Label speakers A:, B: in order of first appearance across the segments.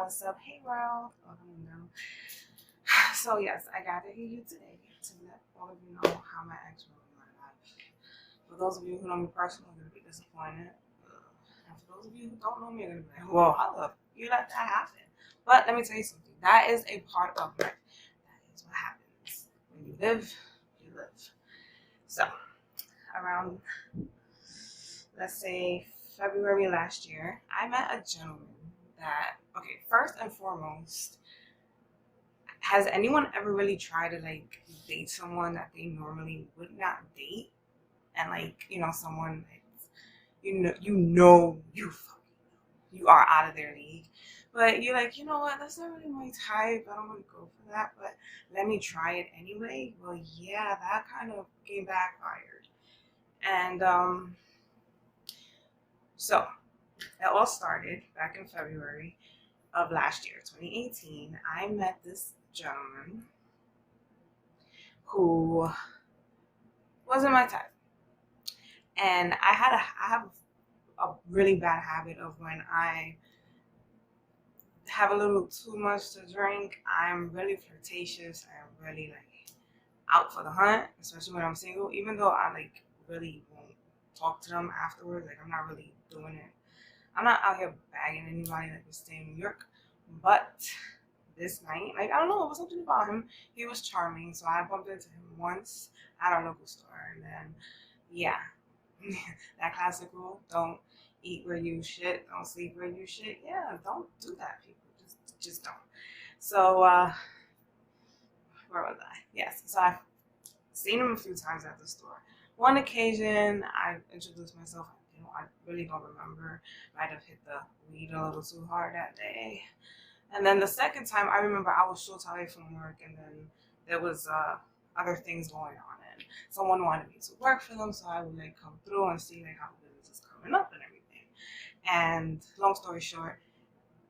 A: what's up? Hey world. Welcome know. So yes, I gathered you today to let all of you know how my ex ruined my life. For those of you who know me personally, are gonna be disappointed. And for those of you who don't know me, are gonna be like, whoa, I love you let that happen. But let me tell you something. That is a part of life. That is what happens. When you live, you live. So around, let's say, February last year, I met a gentleman that, okay, first and foremost, has anyone ever really tried to like date someone that they normally would not date? And like, someone that's, you are out of their league. But you're like, you know what, that's not really my type. I don't want to go for that, but let me try it anyway. Well, yeah, that kind of came backfired. And so it all started back in February of last year, 2018. I met this gentleman who wasn't my type. And I have a really bad habit of when I have a little too much to drink, I'm really flirtatious. I'm really like out for the hunt, especially when I'm single. Even though I like really won't talk to them afterwards, like I'm not really doing it. I'm not out here bagging anybody like we stay in New York. But this night, like I don't know, it was something about him. He was charming, so I bumped into him once at our local store, and then yeah, that classic rule: don't eat where you shit, don't sleep where you shit. Yeah, don't do that, people. Just don't. So where was I? Yes. So I've seen him a few times at the store. One occasion, I introduced myself. I really don't remember. Might have hit the weed a little too hard that day. And then the second time, I remember I was so tired from work, and then there was other things going on, and someone wanted me to work for them, so I would like come through and see like how the business is coming up and everything. And long story short,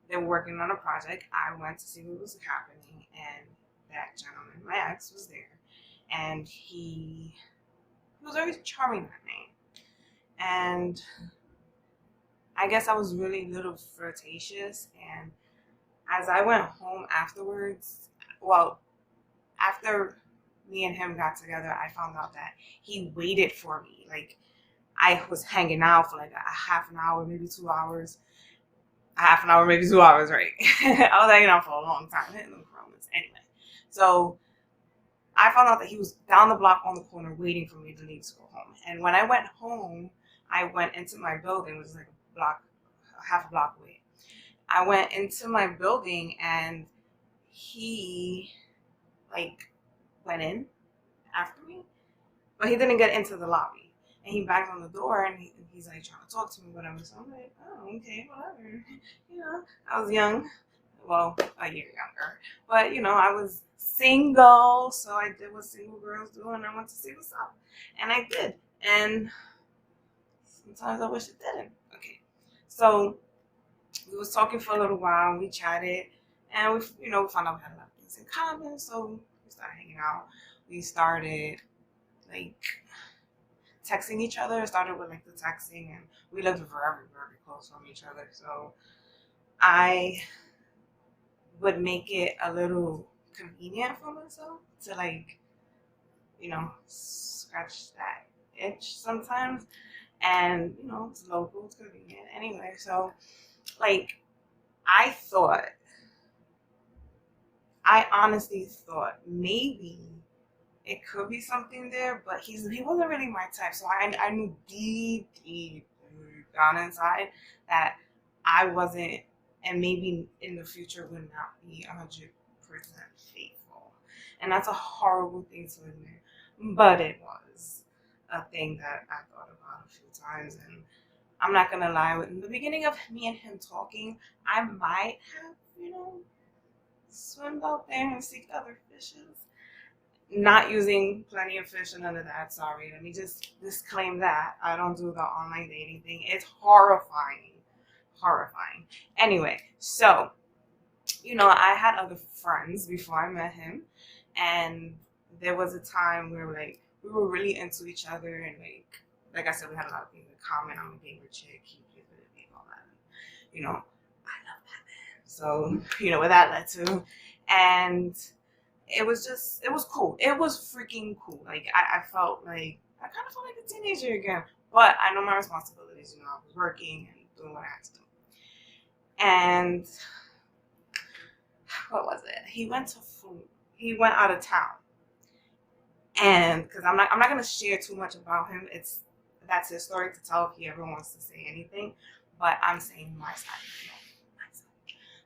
A: they were working on a project. I went to see what was happening, and that gentleman, my ex, was there, and he was very charming that night. And I guess I was really little flirtatious, and as I went home afterwards, well, after me and him got together, I found out that he waited for me. Like, I was hanging out for like a half an hour, maybe 2 hours. A half an hour, maybe 2 hours, right? I was hanging out for a long time. I didn't know promise. Anyway, so I found out that he was down the block on the corner waiting for me to leave to go home. And when I went home, I went into my building, which was like a block, half a block away. I went into my building, and he like went in after me, but he didn't get into the lobby. And he banged on the door, and he's like trying to talk to me, whatever. So I'm like, oh, okay, whatever. I was young, well, a year younger, but I was single, so I did what single girls do, and I went to see what's up, and I did. And sometimes I wish it didn't. Okay, so we was talking for a little while, we chatted, and we found out we had a lot of things in common, so we started hanging out. We started like texting each other. It started with like the texting, and we lived very, very close from each other, so I would make it a little convenient for myself to like, scratch that itch sometimes. And it's local, it's convenient anyway. So like I honestly thought maybe it could be something there, but he wasn't really my type. So I knew deep, deep down inside that I wasn't, and maybe in the future would not be 100% faithful. And that's a horrible thing to admit, but it was a thing that I thought about a few times. And I'm not gonna lie, in the beginning of me and him talking, I might have, swimmed out there and seeked other fishes. Not using plenty of fish and none of that. Sorry, let me just disclaim that I don't do the online dating thing. It's horrifying, horrifying. Anyway, so I had other friends before I met him, and there was a time where like we were really into each other, and like I said, we had a lot of things in common. I'm a gamer chick, he plays with it, and all that. I love Batman. So, you know what that led to. And it was cool. It was freaking cool. Like, I felt like, I kind of felt like a teenager again. But I know my responsibilities. You know, I was working and doing what I had to do. And what was it? He went to food. He went out of town. And because I'm not gonna share too much about him. That's his story to tell if he ever wants to say anything. But I'm saying my side. You know, my side.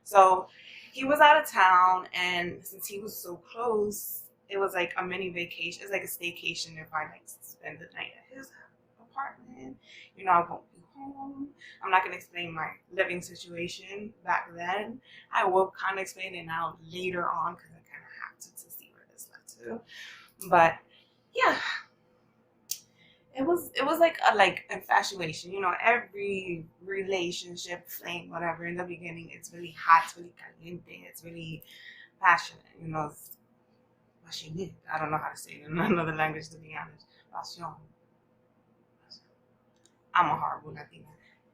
A: So he was out of town, and since he was so close, it was like a mini vacation. It's like a staycation if I like spend the night at his apartment. You know, I won't be home. I'm not gonna explain my living situation back then. I will kind of explain it now later on because I kind of have to see where this led to. But yeah, it was like a like infatuation. You know, every relationship, flame, whatever. In the beginning, it's really hot, it's really caliente, it's really passionate. You know, it's passionate. I don't know how to say it in another language, to be honest. Passion. I'm a horrible Latina.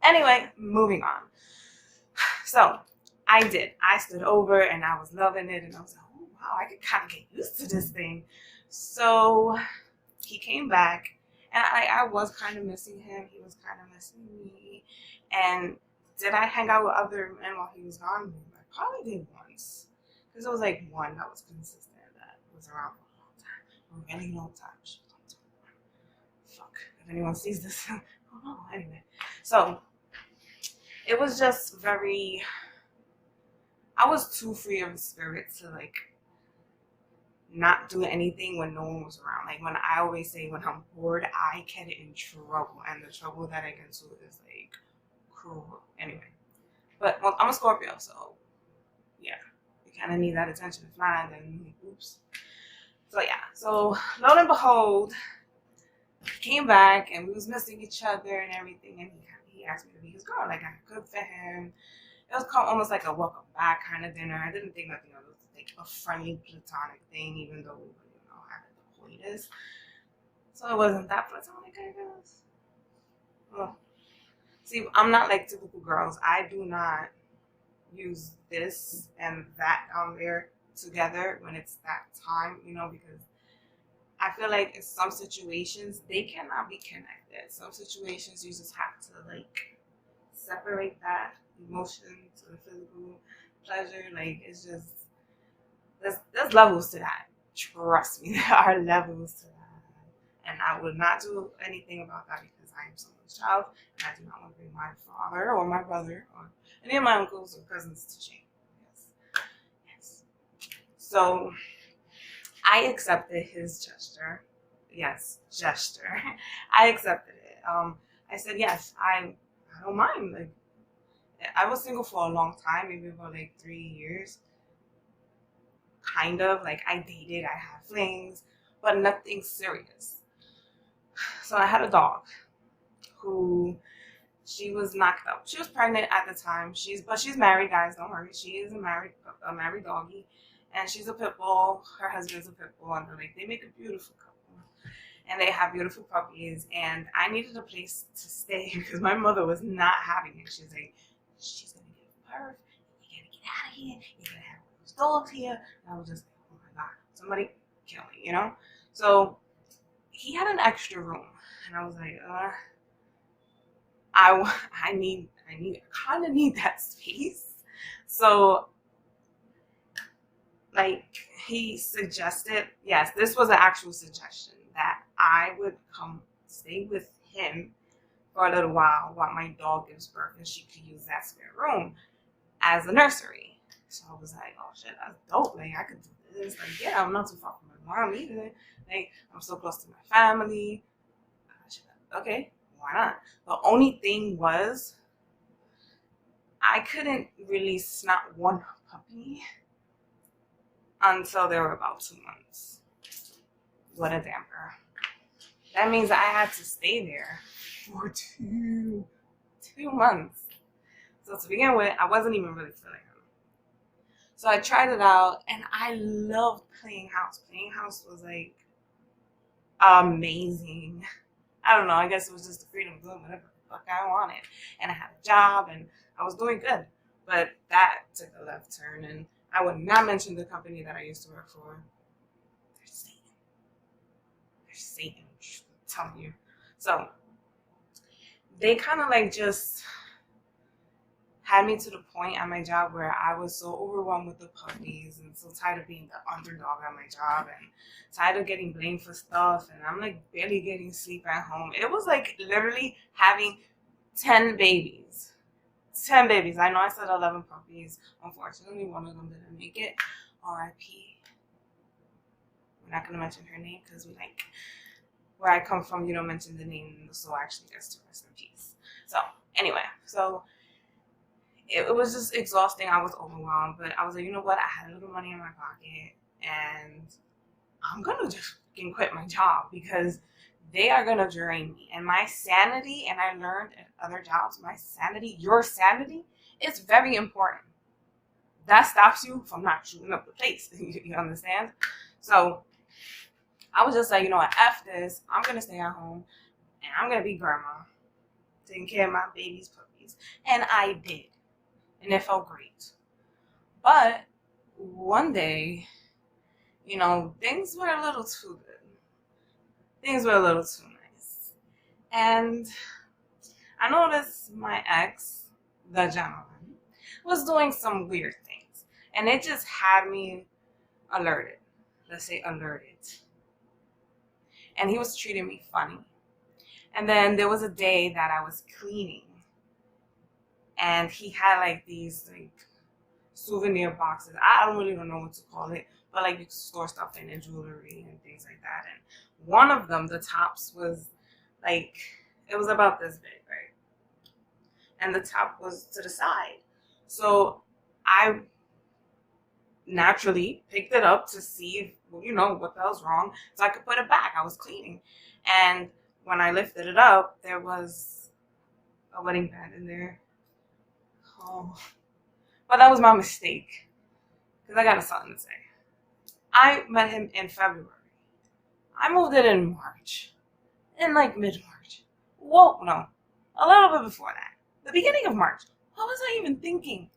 A: Anyway, moving on. So I did. I stood over and I was loving it, and I was like, oh wow, I could kind of get used to this thing. So he came back, and I was kind of missing him. He was kind of missing me. And did I hang out with other men while he was gone? I probably did once, because it was like one that was consistent that was around for a long time, a really long time. Fuck, if anyone sees this, oh no. Anyway, so it was just very. I was too free of spirit to like not do anything when no one was around. Like when I always say when I'm bored, I get in trouble, and the trouble that I get into is like cruel. Anyway, but well, I'm a Scorpio, so yeah, you kind of need that attention. If not, then oops. So yeah, so lo and behold, he came back and we was missing each other and everything, and he asked me to be his girl. Like I cooked for him. It was called almost like a welcome back kind of dinner. I didn't think nothing of it. It was like a friendly platonic thing, even though we were, you know, having the coitus. So it wasn't that platonic, I guess. Well, see, I'm not like typical girls. I do not use this and that on there together when it's that time, you know, because I feel like in some situations they cannot be connected. Some situations you just have to like separate that emotion to the physical pleasure. Like it's just there's levels to that. Trust me, there are levels to that. And I would not do anything about that because I am someone's child, and I do not want to bring my father or my brother or any of my uncles or cousins to shame. Yes. Yes. So I accepted his gesture. Yes, gesture. I accepted it. I said yes. I don't mind. Like I was single for a long time, maybe about like 3 years. Kind of like I dated, I had flings, but nothing serious. So I had a dog who she was knocked up. She was pregnant at the time. She's married, guys. Don't worry. She is a married doggy, and she's a pit bull. Her husband's a pit bull, and they make a beautiful couple, and they have beautiful puppies. And I needed a place to stay because my mother was not having it. She's like, she's gonna give birth. You gotta get out of here. You gotta have those dogs here. And I was just like, oh my god, somebody kill me, you know. So he had an extra room, and I was like, I kind of need that space. So, like, he suggested, yes, this was an actual suggestion that I would come stay with him for a little while my dog gives birth, and she could use that spare room as a nursery. So I was like, oh shit, that's dope. Like, I could do this. Like, yeah, I'm not too far from my mom either. Like, I'm so close to my family. Okay, why not? The only thing was, I couldn't release not one puppy until they were about 2 months. What a damper. That means I had to stay there for two months. So to begin with, I wasn't even really feeling him. So I tried it out, and I loved playing house. Playing house was like amazing. I don't know, I guess it was just the freedom of doing whatever the fuck I wanted. And I had a job, and I was doing good. But that took a left turn, and I would not mention the company that I used to work for. They're Satan. They're Satan, I'm telling you. So they kind of like just had me to the point at my job where I was so overwhelmed with the puppies and so tired of being the underdog at my job and tired of getting blamed for stuff, and I'm like barely getting sleep at home. It was like literally having 10 babies. 10 babies. I know I said 11 puppies. Unfortunately, one of them didn't make it. R.I.P. We're not going to mention her name because we like, where I come from, you don't mention the name, the soul actually gets to rest in peace. So, anyway, it was just exhausting. I was overwhelmed, but I was like, you know what? I had a little money in my pocket, and I'm going to just quit my job because they are going to drain me. And my sanity, and I learned at other jobs, my sanity, your sanity, is very important. That stops you from not shooting up the place. You understand? So I was just like, you know what? F this. I'm going to stay at home, and I'm going to be grandma, taking care of my baby's puppies. And I did. And it felt great. But one day, you know, things were a little too good. Things were a little too nice. And I noticed my ex, the gentleman, was doing some weird things. And it just had me alerted. Let's say alerted. And he was treating me funny. And then there was a day that I was cleaning. And he had like these like souvenir boxes. I don't really even know what to call it. But like you could store stuff in and jewelry and things like that. And one of them, the tops was like, it was about this big, right? And the top was to the side. So I naturally picked it up to see if, you know, what the hell's wrong, so I could put it back. I was cleaning. And when I lifted it up, there was a wedding band in there. Oh. But that was my mistake. Because I got something to say. I met him in February. I moved it in March. In like mid-March. Whoa, no. A little bit before that. The beginning of March. What was I even thinking?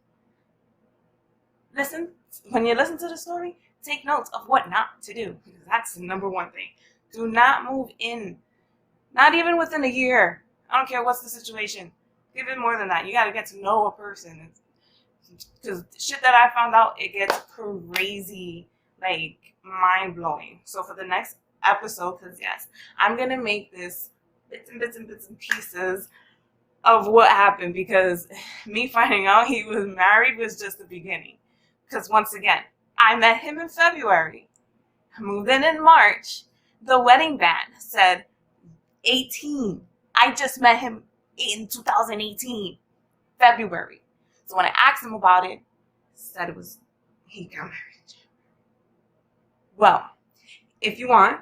A: Listen, when you listen to the story, take notes of what not to do. Because that's the number one thing. Do not move in. Not even within a year. I don't care what's the situation. Give it more than that. You got to get to know a person. Because shit that I found out, it gets crazy, like mind-blowing. So for the next episode, because yes, I'm going to make this bits and pieces of what happened, because me finding out he was married was just the beginning. Because once again, I met him in February, moved in March. The wedding band said 18. I just met him in 2018, February. So when I asked him about it, he said he got married. Well, if you want,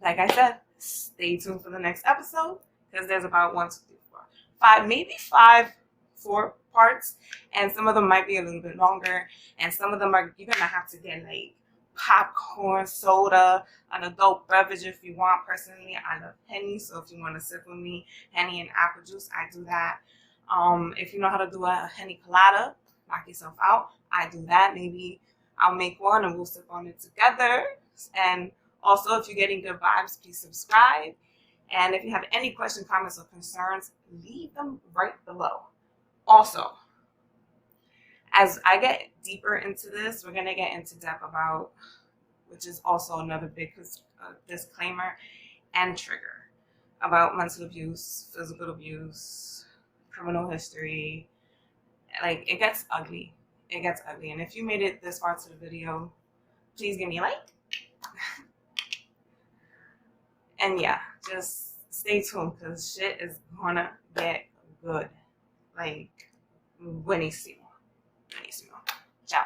A: like I said, stay tuned for the next episode, because there's about 1, 2, 3, 4, 5, maybe 4 parts, and some of them might be a little bit longer, and some of them you're gonna have to get like popcorn, soda, an adult beverage if you want. Personally, I love Henny, so if you want to sip with me, Henny and apple juice, I do that. If you know how to do a Henny colada, knock yourself out, I do that. Maybe I'll make one and we'll sip on it together. And also, if you're getting good vibes, please subscribe. And if you have any questions, comments, or concerns, leave them right below. Also, as I get deeper into this, we're going to get into depth about, which is also another big disclaimer and trigger, about mental abuse, physical abuse, criminal history. Like, it gets ugly. It gets ugly. And if you made it this far to the video, please give me a like. And yeah, just stay tuned, because shit is gonna get good. Like, buenísimo. Buenísimo. Ciao.